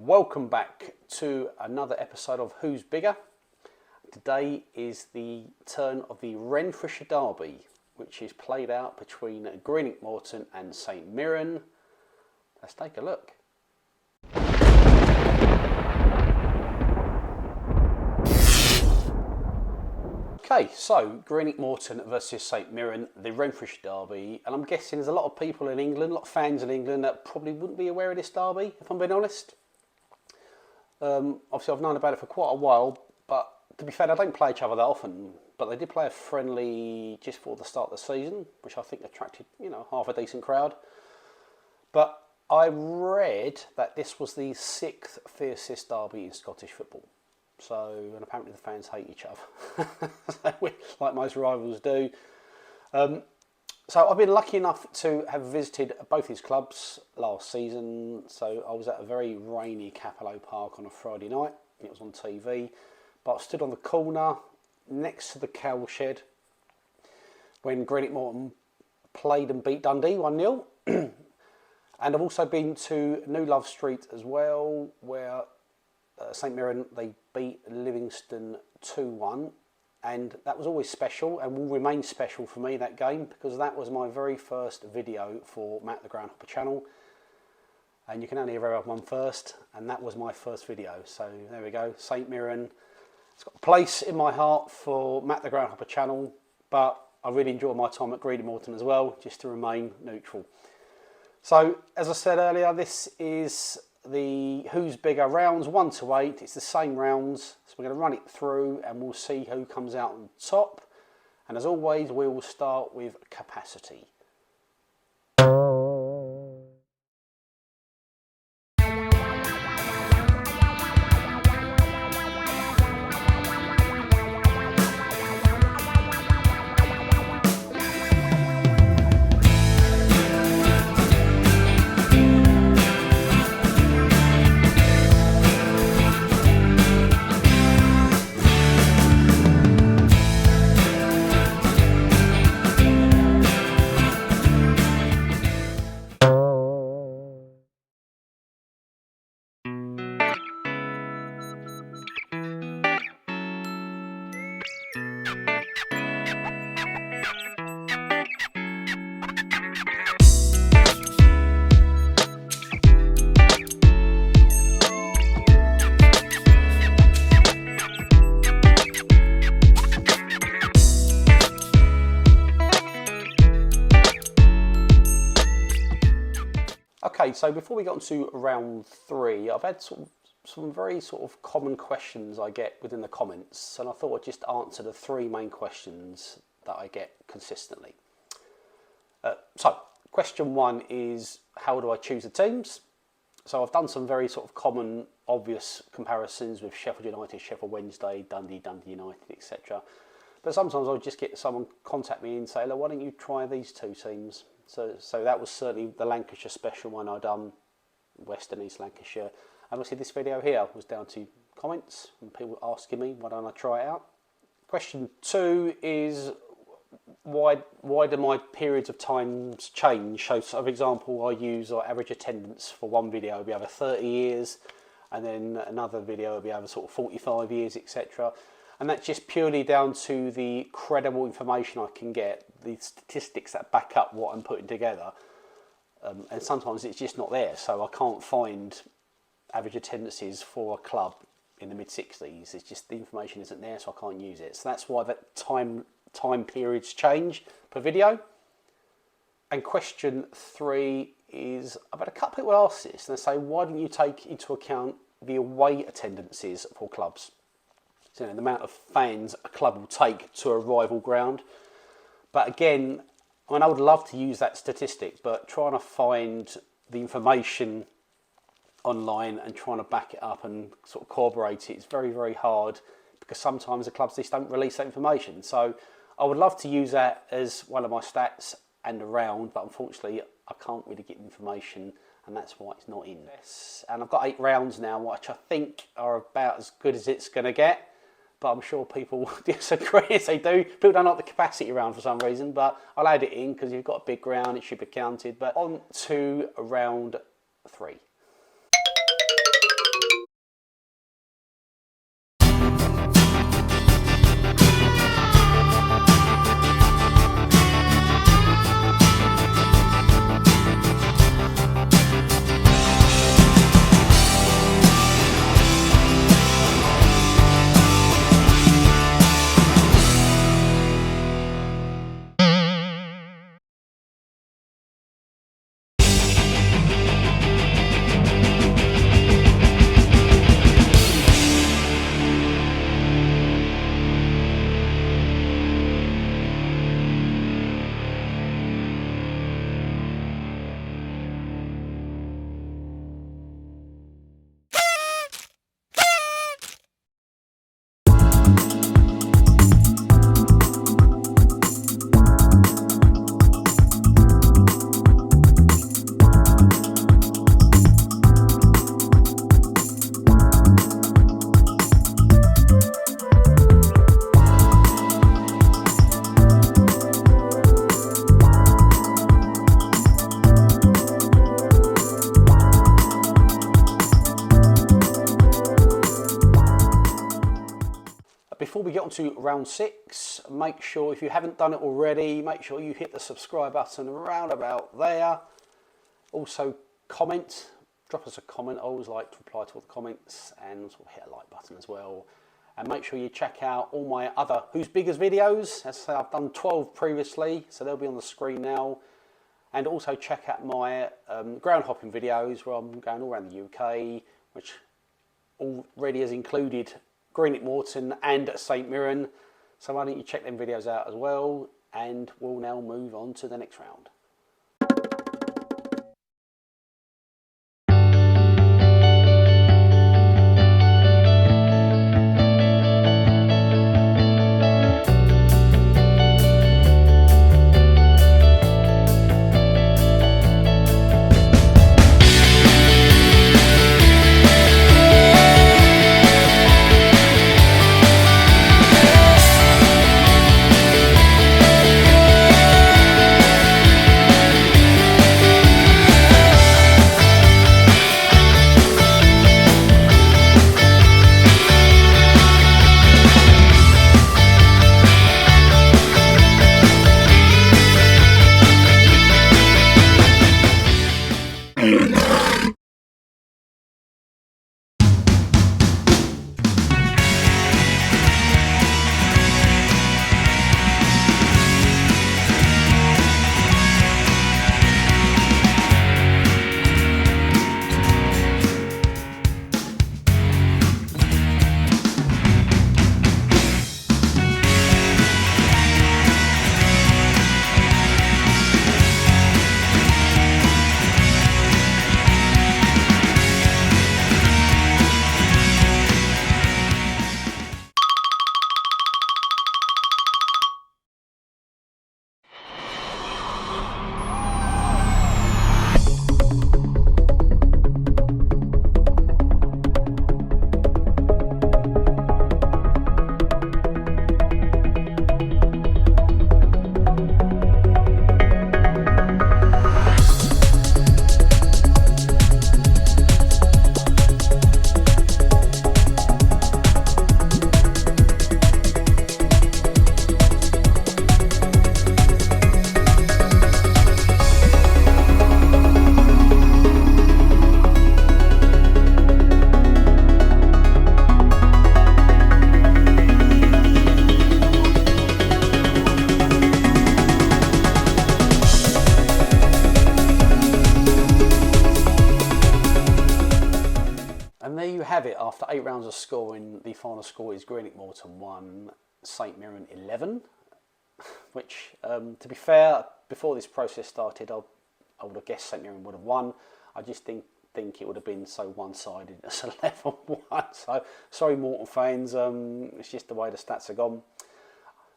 Welcome back to another episode of Who's Bigger. Today is the turn of the Renfrewshire Derby, which is played out between Greenock, Morton and St Mirren. Let's take a look. Okay, so Greenock Morton versus St Mirren, the Renfrewshire Derby, and I'm guessing there's a lot of people in England, a lot of fans in England that probably wouldn't be aware of this derby, if I'm being honest. Obviously I've known about it for quite a while, but to be fair, they don't play each other that often, but they did play a friendly just before the start of the season, which I think attracted, half a decent crowd. But I read that this was the 6th fiercest derby in Scottish football. So, and apparently the fans hate each other, like most rivals do. So I've been lucky enough to have visited both his clubs last season. So I was at a very rainy Capello Park on a Friday night. It was on TV. But I stood on the corner next to the cow shed when Greenock Morton played and beat Dundee 1-0. And I've also been to New Love Street as well, where St Mirren, they beat Livingston 2-1. And that was always special and will remain special for me, that game, because that was my very first video for Matt the Groundhopper channel. And you can only ever have one first, and that was my first video. So there we go, St Mirren. It's got a place in my heart for Matt the Groundhopper channel, but I really enjoyed my time at Greenock Morton as well, just to remain neutral. So, as I said earlier, this is the Who's Bigger rounds 1 to 8. It's the same rounds, so we're going to run it through and we'll see who comes out on top. And as always, we will start with capacity. Okay, so before we get on to round 3, I've had some very common questions I get within the comments, and I thought I'd just answer the 3 main questions that I get consistently. So, question 1 is, how do I choose the teams? So I've done some very common, obvious comparisons with Sheffield United, Sheffield Wednesday, Dundee United, etc. But sometimes I'll just get someone contact me and say, look, why don't you try these 2 teams? So that was certainly the Lancashire special one I'd done, West and East Lancashire. And obviously this video here was down to comments and people asking me, why don't I try it out? Question 2 is, why do my periods of times change? So for example, I use average attendance for one video, it'll be over 30 years, and then another video will be over 45 years, etc. And that's just purely down to the credible information I can get, the statistics that back up what I'm putting together. And sometimes it's just not there, so I can't find average attendances for a club in the mid-60s. It's just the information isn't there, so I can't use it. So that's why that time periods change per video. And question 3 is, I've had a couple of people ask this, and they say, why didn't you take into account the away attendances for clubs? So, the amount of fans a club will take to a rival ground. But again, I would love to use that statistic, but trying to find the information online and trying to back it up and corroborate it is very, very hard, because sometimes the clubs just don't release that information. So I would love to use that as one of my stats and around, but unfortunately I can't really get information, and that's why it's not in. And I've got 8 rounds now, which I think are about as good as it's going to get. But I'm sure people will disagree as they do. People don't like the capacity round for some reason, but I'll add it in because you've got a big ground, it should be counted. But on to round 3. we get on to round 6, make sure, if you haven't done it already, make sure you hit the subscribe button around about there. Also comment, drop us a comment. I always like to reply to all the comments, and sort of hit a like button as well. And make sure you check out all my other Who's Biggers videos. As I say, I've done 12 previously, so they'll be on the screen now. And also check out my ground hopping videos, where I'm going all around the UK, which already has included Greenock, Morton and St Mirren. So why don't you check them videos out as well, and we'll now move on to the next round. And there you have it. After 8 rounds of scoring, the final score is Greenock Morton 1, St Mirren 11. Which, to be fair, before this process started, I would have guessed St Mirren would have won. I just think it would have been so one-sided as 11-1. So, sorry Morton fans, it's just the way the stats are gone.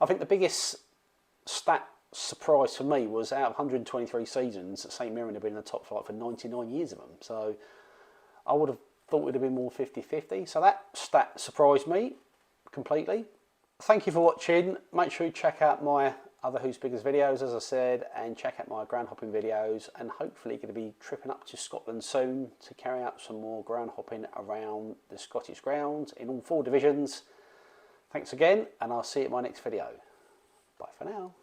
I think the biggest stat surprise for me was, out of 123 seasons, St Mirren have been in the top flight for 99 years of them. So I would have thought it would have been more 50-50. So that stat surprised me completely. Thank you for watching. Make sure you check out my other Who's Biggers videos, as I said, and check out my ground hopping videos, and hopefully going to be tripping up to Scotland soon to carry out some more ground hopping around the Scottish grounds in all 4 divisions. Thanks again, and I'll see you in my next video. Bye for now.